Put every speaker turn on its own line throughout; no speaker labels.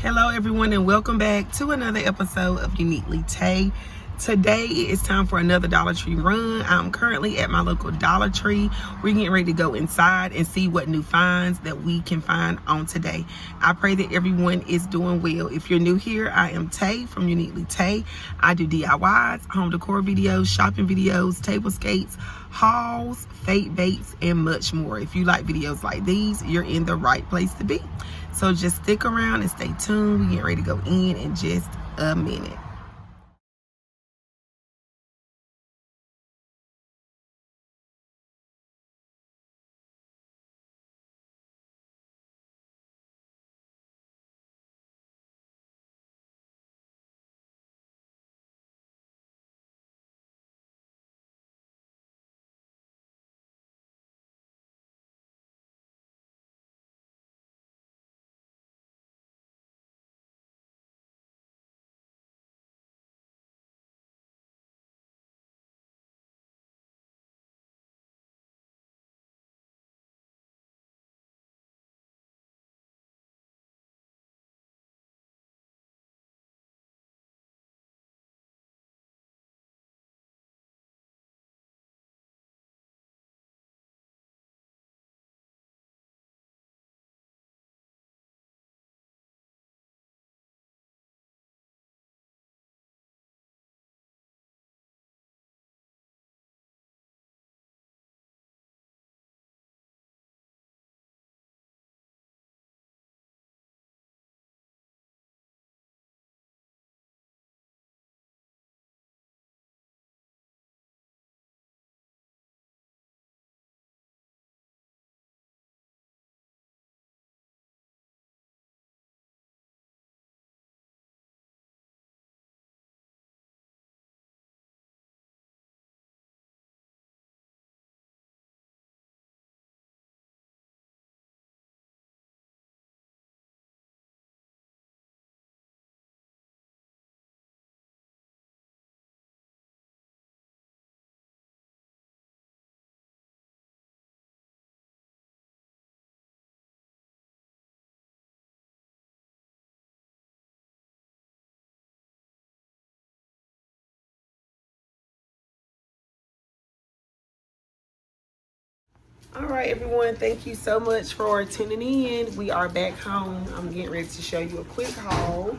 Hello everyone and welcome back to another episode of Uniquely Tay. Today it is time for another Dollar Tree run. I'm currently at my local Dollar Tree. We're getting ready to go inside and see what new finds that we can find on today. I pray that everyone is doing well. If you're new here, I am Tay from Uniquely Tay. I do DIYs, home decor videos, shopping videos, table skates, hauls, fake baits, and much more. If you like videos like these, you're in the right place to be. So just stick around and stay tuned. We get ready to go in just a minute. All right, everyone, thank you so much for tuning in. We are back home. I'm getting ready to show you a quick haul.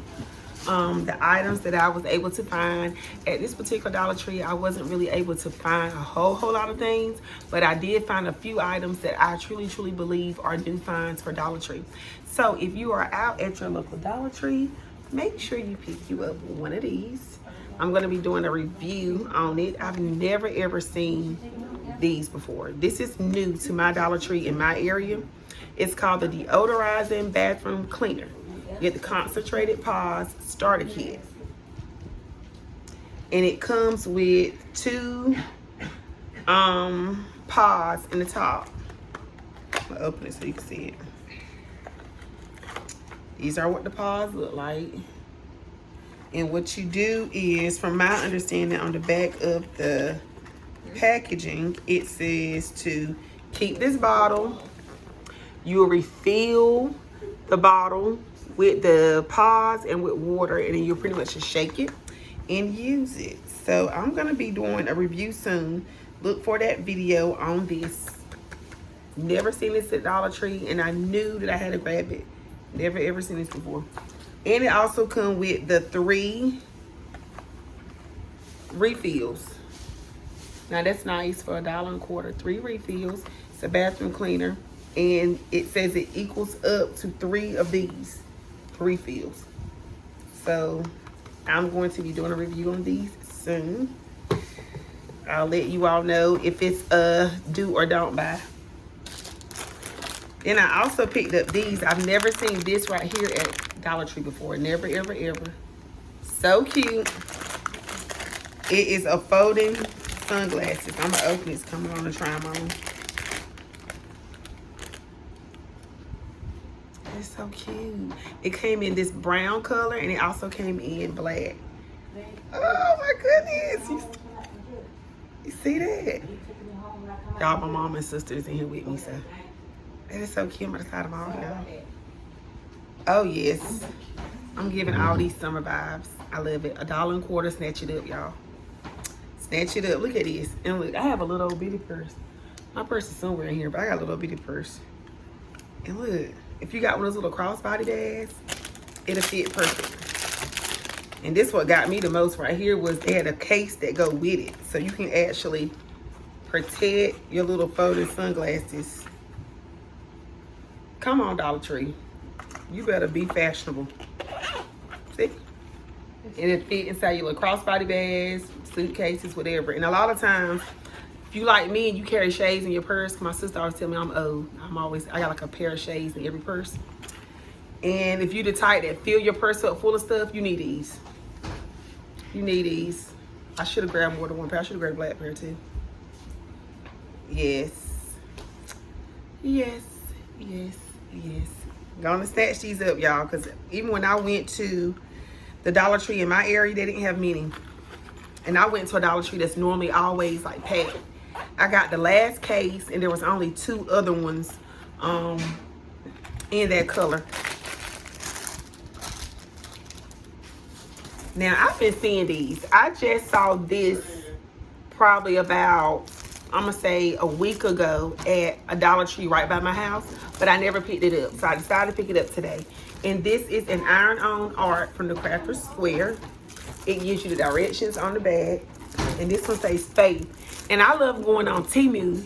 The items that I was able to find at this particular Dollar Tree. I wasn't really able to find a whole lot of things, but I did find a few items that I truly believe are new finds for Dollar Tree. So if you are out at your local Dollar Tree, make sure you pick you up one of these. I'm going to be doing a review on it. I've never ever seen these before. This is new to my Dollar Tree in my area. It's called the Deodorizing Bathroom Cleaner. You get the Concentrated Paws Starter Kit. And it comes with two paws in the top. I'm gonna open it so you can see it. These are what the paws look like. And what you do is, from my understanding, on the back of the packaging, it says to keep this bottle. You'll refill the bottle with the paws and with water, and then you'll pretty much just shake it and use it. So I'm gonna be doing a review soon. Look for that video on this. Never seen this at Dollar Tree, and I knew that I had to grab it. Never ever seen this before. And it also comes with the 3 refills. Now that's nice for $1.25. 3 refills. It's a bathroom cleaner, and it says it equals up to 3 of these refills. So I'm going to be doing a review on these soon. I'll let you all know if it's a do or don't buy. And I also picked up these. I've never seen this right here at Dollar Tree before. Never, ever. So cute. It is a folding sunglasses. I'm gonna open this, come on and try them on. It's so cute. It came in this brown color, and it also came in black. Oh my goodness. You see that? Y'all, my mom and sisters in here with me, so that is so cute. I'm gonna try them all, y'all. Oh yes. I'm giving all these summer vibes. I love it. $1.25. Snatch it up, y'all. Snatch it up. Look at this. And look, I have a little bitty purse. My purse is somewhere in here, but I got a little bitty purse. And look, if you got one of those little crossbody bags, it'll fit perfect. And this what got me the most right here was they had a case that go with it. So you can actually protect your little folded sunglasses. Come on, Dollar Tree. You better be fashionable. See? And it fit inside your little crossbody bags, suitcases, whatever. And a lot of times, if you like me and you carry shades in your purse, my sister always tell me I'm old. I got like a pair of shades in every purse. And if you the type that fill your purse up full of stuff, you need these. You need these. I should have grabbed more than one pair. I should have grabbed a black pair too. Yes. Yes. Yes. Yes. Gonna snatch these up, y'all, because even when I went to the Dollar Tree in my area, they didn't have many. And I went to a Dollar Tree that's normally always like packed. I got the last case, and there was only 2 other ones in that color. Now, I've been seeing these. I just saw this probably about, I'm going to say a week ago at a Dollar Tree right by my house, but I never picked it up. So I decided to pick it up today. And this is an iron-on art from the Crafter's Square. It gives you the directions on the bag. And this one says Faith. And I love going on Temu.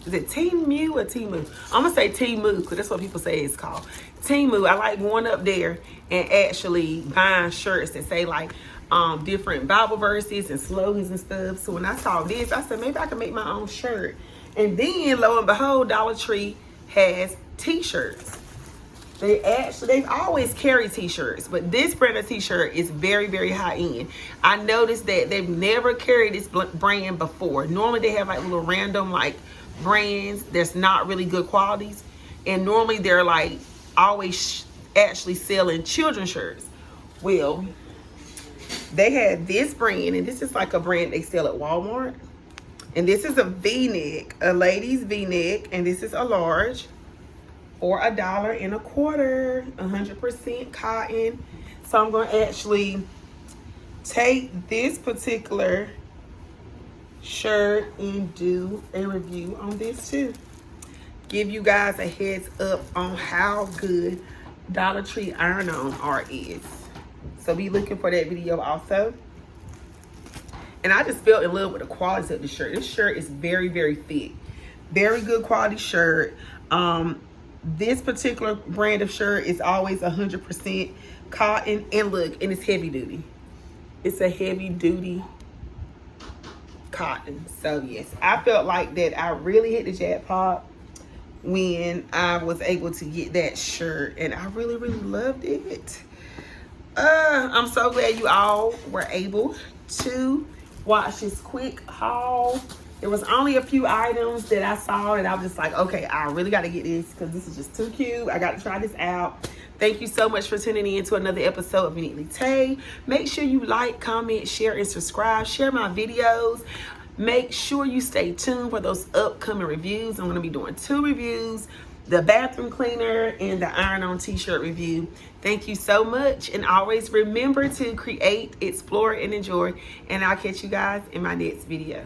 Is it Temu or Temu? I'm going to say Temu because that's what people say it's called. Temu. I like going up there and actually buying shirts that say like different Bible verses and slogans and stuff. So when I saw this, I said maybe I can make my own shirt. And then lo and behold, Dollar Tree has t-shirts. They've always carried t-shirts, but this brand of t-shirt is very, very high end. I noticed that they've never carried this brand before. Normally they have like little random like brands that's not really good qualities, and normally they're like always actually selling children's shirts. Well, they had this brand, and this is like a brand they sell at Walmart, and this is a v-neck, a lady's v-neck, and this is a large for $1.25, 100% cotton. So I'm going to actually take this particular shirt and do a review on this too. Give you guys a heads up on how good Dollar Tree iron-on art is. So be looking for that video also. And I just fell in love with the quality of the shirt. This shirt is very, very thick. Very good quality shirt. This particular brand of shirt is always 100% cotton. And look, and it's heavy duty. It's a heavy duty cotton. So yes, I felt like that I really hit the jackpot when I was able to get that shirt, and I really, really loved it. I'm so glad you all were able to watch this quick haul. There was only a few items that I saw and I was just like, okay, I really got to get this because this is just too cute. I got to try this out. Thank you so much for tuning in to another episode of Uniquely Tay. Make sure you like, comment, share, and subscribe. Share my videos. Make sure you stay tuned for those upcoming reviews. I'm going to be doing 2 reviews, the bathroom cleaner and the iron-on t-shirt review. Thank you so much. And always remember to create, explore, and enjoy. And I'll catch you guys in my next video.